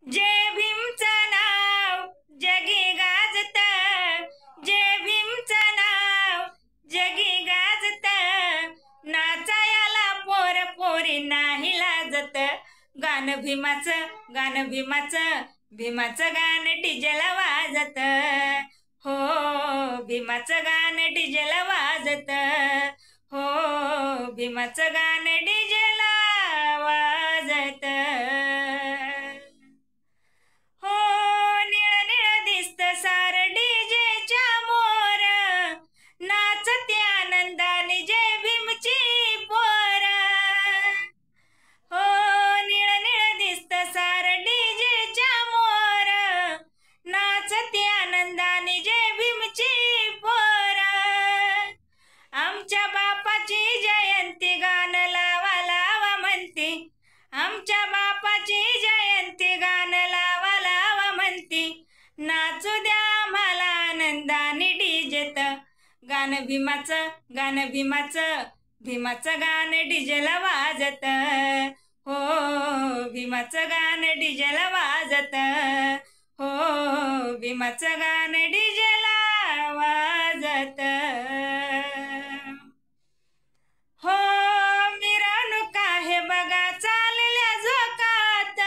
जय भीमचं नाव जगी गाजत, जय भीमचं नाव जगी गाजत, नाचायला पोर पोरी नाही लाजत. गाणं भीमाचं, गाणं भीमाचं, भीमाचं गाणं डीजेला वाजत. हो भीमाचं गाणं डीजेला वाजत. हो भीमाचं गाणं डीजेला वाजत. हो निळ निळ दिसत सार डीजेच्या मोर, नाचते आनंदाने जय भीमची पोर. हो निळ निळ दिसत सार डीजेच्या मोर, नाचते आनंदाने जय भीमची पोर. आमच्या बापाची जयंती गाणं लावा लावा म्हणते, आमच्या बापाची जयंती गाणं लावा लावा म्हणते, नाचू द्या आम्हाला आनंदाने डीजेत. गाणं भीमाचं, गाणं भीमाचं, भीमाचं गाणं डीजेला वाजत. हो भीमाचं गाणं डीजेला वाजत. हो भीमाचं गाणं डीजेला वाजत. हो मिरवणूक आहे बघा चालल्या झोकात,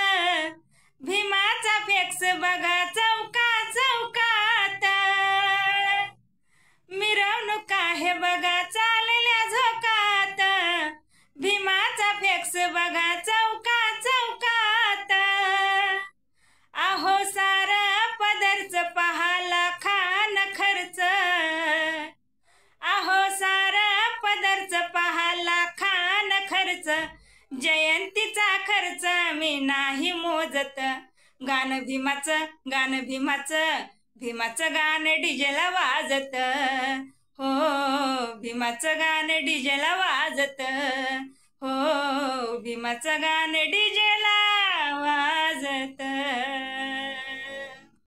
भीमाचा फेक्स बघा चौका चौकात. मिरवणूक आहे बघा चालल्या झोकात, भीमाचा फेक्स बघा चौका चौकात. अहो सार पदरच पहाला खान खर्च, अहो सार पदरच पहाला खान खर्च, जयंतीचा खर्च मी नाही मोजत. गाणं भीमाचं, गाणं भीमाचं, भीमाचं गाणं डीजेला वाजत. हो भीमाचं गाणं डीजेला वाजत. हो भीमाचं गाणं डीजेला वाजत.